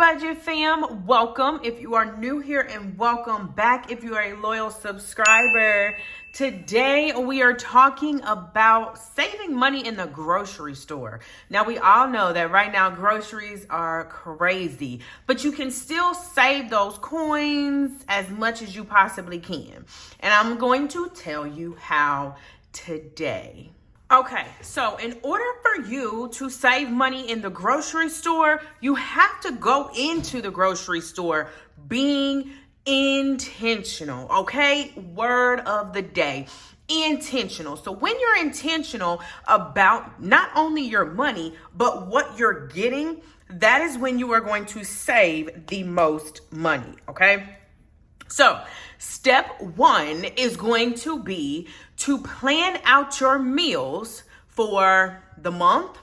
Budget Fam, welcome if you are new here, and welcome back if you are a loyal subscriber. Today we are talking about saving money in the grocery store. Now we all know that right now groceries are crazy, but you can still save those coins as much as you possibly can. And I'm going to tell you how today. Okay, so in order for you to save money in the grocery store, you have to go into the grocery store being intentional, okay? Word of the day, intentional. So when you're intentional about not only your money, but what you're getting, that is when you are going to save the most money, okay? So step one is going to be to plan out your meals for the month,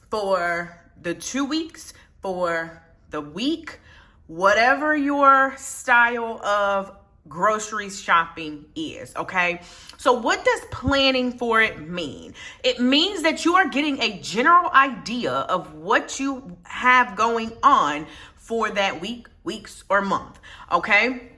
for the 2 weeks, for the week, whatever your style of grocery shopping is, okay? So what does planning for it mean? It means that you are getting a general idea of what you have going on for that week, weeks, or month, okay?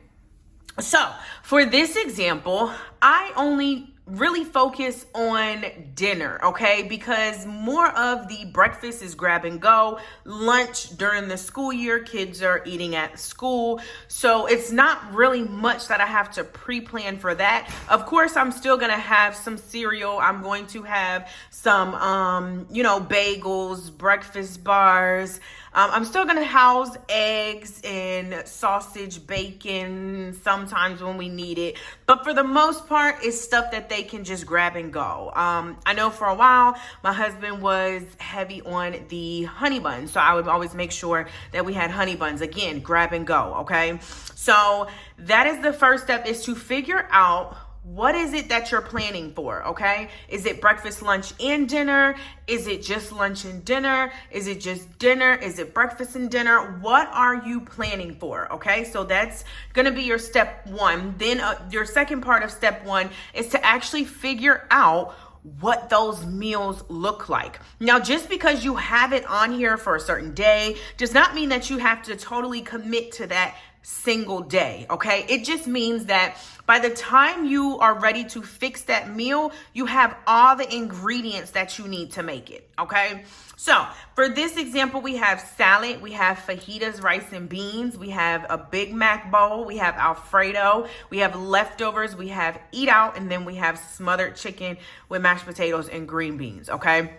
So for this example, I only really focus on dinner, okay? Because more of the breakfast is grab and go. Lunch during the school year, kids are eating at school. So it's not really much that I have to pre-plan for that. Of course, I'm still gonna have some cereal. I'm going to have some, bagels, breakfast bars. I'm still gonna house eggs and sausage, bacon, sometimes when we need it. But for the most part, it's stuff that they can just grab and go. I know for a while, my husband was heavy on the honey buns. So I would always make sure that we had honey buns. Again, grab and go, okay? So that is the first step, is to figure out what is it that you're planning for, okay? Is it breakfast, lunch, and dinner? Is it just lunch and dinner? Is it just dinner? Is it breakfast and dinner? What are you planning for, okay? So that's gonna be your step one. Then your second part of step one is to actually figure out what those meals look like. Now, just because you have it on here for a certain day does not mean that you have to totally commit to that single day, okay? It just means that by the time you are ready to fix that meal, you have all the ingredients that you need to make it, okay? So for this example, we have salad, we have fajitas, rice and beans, we have a Big Mac bowl, we have Alfredo, we have leftovers, we have eat out, and then we have smothered chicken with mashed potatoes and green beans, okay?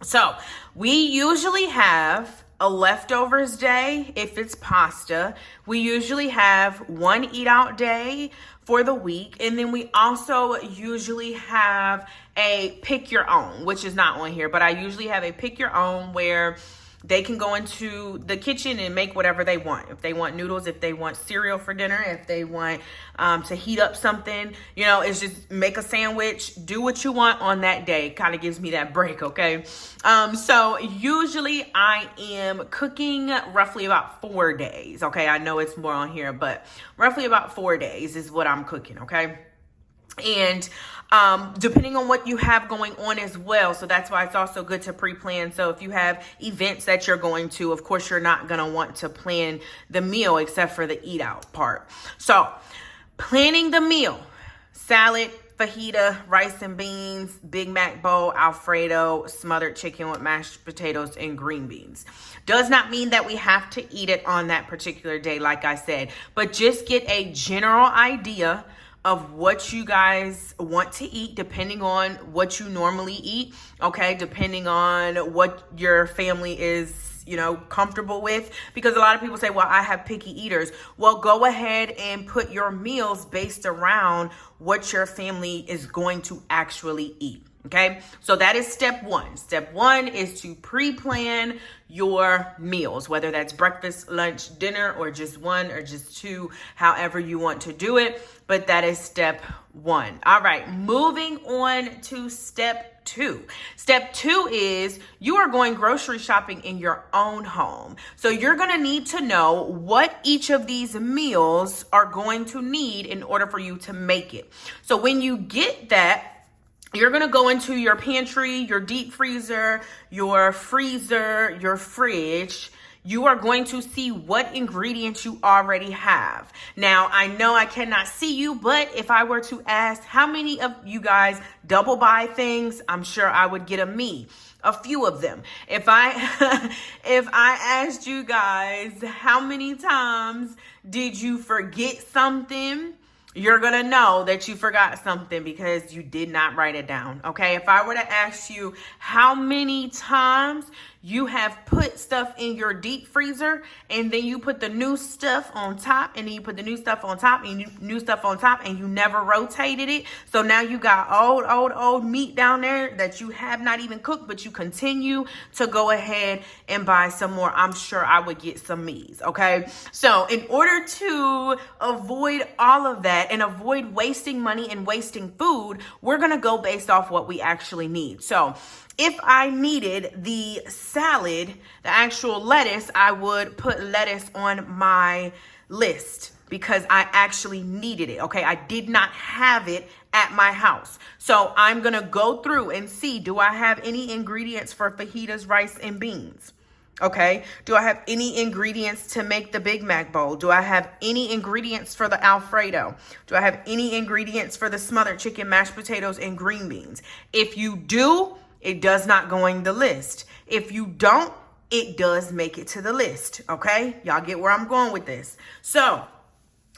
So we usually have a leftovers day if it's pasta. We usually have one eat out day for the week. And then we also usually have a pick your own, which is not on here, but I usually have a pick your own where they can go into the kitchen and make whatever they want. If they want noodles, if they want cereal for dinner, if they want to heat up something, it's just make a sandwich, do what you want on that day. Kind of gives me that break, okay? So usually I am cooking roughly about 4 days, okay? I know it's more on here, but roughly about 4 days is what I'm cooking, okay? And depending on what you have going on as well. So that's why it's also good to pre-plan. So if you have events that you're going to, of course, you're not going to want to plan the meal except for the eat out part. So planning the meal: salad, fajita, rice and beans, Big Mac bowl, Alfredo, smothered chicken with mashed potatoes and green beans. Does not mean that we have to eat it on that particular day, like I said, but just get a general idea of what you guys want to eat, depending on what you normally eat, okay? Depending on what your family is, comfortable with. Because a lot of people say, well, I have picky eaters. Well, go ahead and put your meals based around what your family is going to actually eat. Okay, so that is step one. Step one is to pre-plan your meals, whether that's breakfast, lunch, dinner, or just one or just two, however you want to do it. But that is step one. All right, moving on to step two. Step two is you are going grocery shopping in your own home. So you're going to need to know what each of these meals are going to need in order for you to make it. So when you get that, you're going to go into your pantry, your deep freezer, your freezer, your fridge, you are going to see what ingredients you already have. Now, I know I cannot see you, but if I were to ask how many of you guys double buy things, I'm sure I would get a few of them. If I if I asked you guys how many times did you forget something, you're gonna know that you forgot something because you did not write it down. Okay, if I were to ask you how many times you have put stuff in your deep freezer and then you put the new stuff on top and then you put the new stuff on top and new stuff on top and you never rotated it, so now you got old meat down there that you have not even cooked, but you continue to go ahead and buy some more, I'm sure I would get some me's. Okay, so in order to avoid all of that and avoid wasting money and wasting food, we're gonna go based off what we actually need. So if I needed the salad, the actual lettuce, I would put lettuce on my list because I actually needed it. Okay, I did not have it at my house. So I'm gonna go through and see, do I have any ingredients for fajitas, rice, and beans? Okay, do I have any ingredients to make the Big Mac bowl? Do I have any ingredients for the Alfredo? Do I have any ingredients for the smothered chicken, mashed potatoes, and green beans? If you do, it does not go on the list. If you don't, it does make it to the list. Okay, y'all get where I'm going with this. So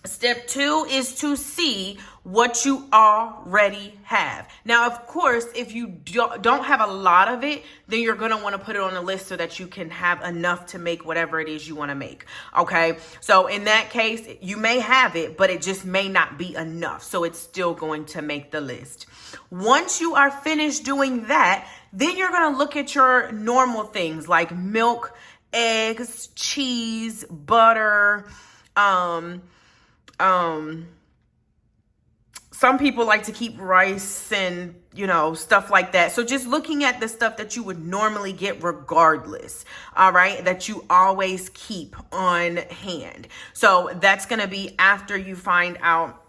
step 2 is to see what you already have. Now, of course, if you don't have a lot of it, then you're going to want to put it on the list so that you can have enough to make whatever it is you want to make. Okay, so in that case, you may have it, but it just may not be enough. So it's still going to make the list. Once you are finished doing that, then you're going to look at your normal things like milk, eggs, cheese, butter, some people like to keep rice and, stuff like that. So just looking at the stuff that you would normally get regardless, all right, that you always keep on hand. So that's going to be after you find out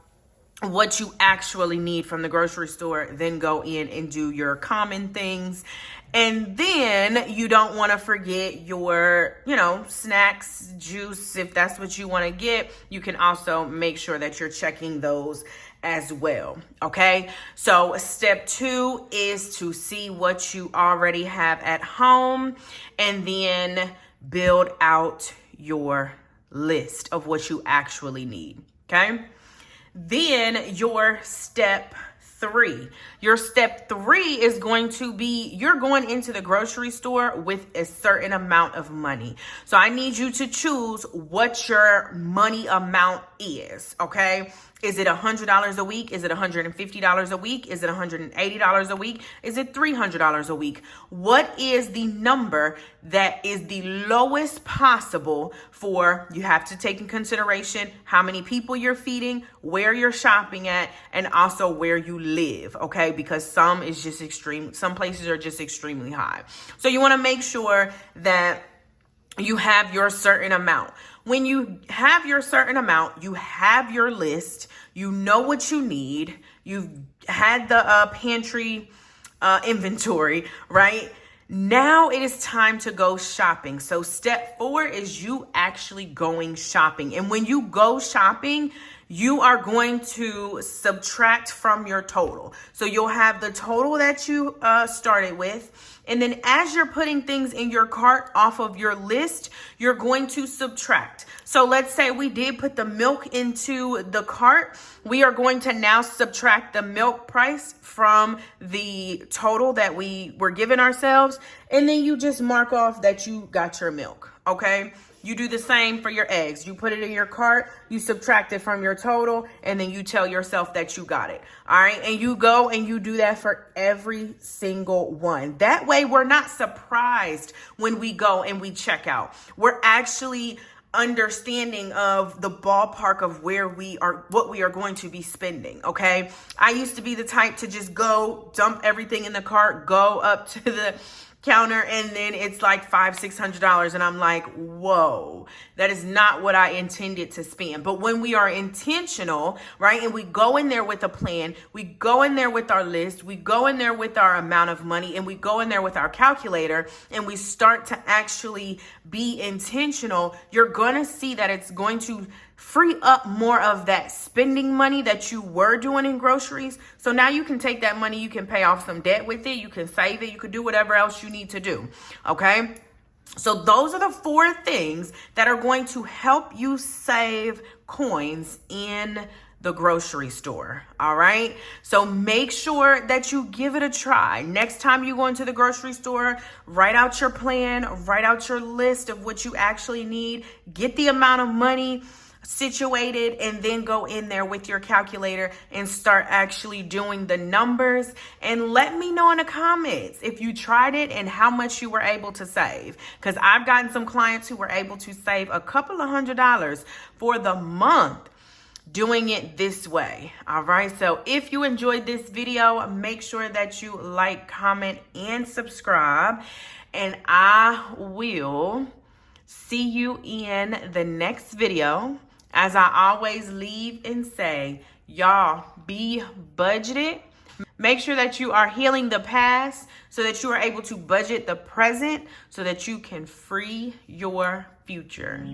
what you actually need from the grocery store, then go in and do your common things. And then you don't want to forget your, snacks, juice. If that's what you want to get, you can also make sure that you're checking those as well. Okay, so step 2 is to see what you already have at home and then build out your list of what you actually need. Okay, then your step 3. Your step 3 is going to be, you're going into the grocery store with a certain amount of money. So I need you to choose what your money amount is, okay? Is it $100 a week? Is it $150 a week? Is it $180 a week? Is it $300 a week? What is the number that is the lowest possible for, you have to take in consideration how many people you're feeding, where you're shopping at, and also where you live, okay? Because some places are just extremely high. So you want to make sure that you have your certain amount. When you have your certain amount, you have your list, you know what you need, you've had the pantry inventory, right? Now it is time to go shopping. So step 4 is you actually going shopping. And when you go shopping, you are going to subtract from your total. So you'll have the total that you started with. And then as you're putting things in your cart off of your list, you're going to subtract. So let's say we did put the milk into the cart. We are going to now subtract the milk price from the total that we were giving ourselves. And then you just mark off that you got your milk, okay? You do the same for your eggs. You put it in your cart, you subtract it from your total, and then you tell yourself that you got it. All right. And you go and you do that for every single one. That way we're not surprised when we go and we check out. We're actually understanding of the ballpark of where we are, what we are going to be spending. Okay. I used to be the type to just go dump everything in the cart, go up to counter, and then it's like $500-$600, and I'm like, whoa, that is not what I intended to spend. But when we are intentional, right, and we go in there with a plan, we go in there with our list, we go in there with our amount of money, and we go in there with our calculator, and we start to actually be intentional, you're gonna see that it's going to free up more of that spending money that you were doing in groceries. So now you can take that money, you can pay off some debt with it, you can save it, you can do whatever else you need to do. Okay. So those are the 4 things that are going to help you save coins in the grocery store. All right. So make sure that you give it a try. Next time you go into the grocery store, write out your plan, write out your list of what you actually need, get the amount of money situated, and then go in there with your calculator and start actually doing the numbers, and let me know in the comments if you tried it and how much you were able to save, because I've gotten some clients who were able to save a couple of $100s for the month doing it this way. All right, so if you enjoyed this video, make sure that you like, comment, and subscribe, and I will see you in the next video. As I always leave and say, y'all, be budgeted. Make sure that you are healing the past so that you are able to budget the present so that you can free your future.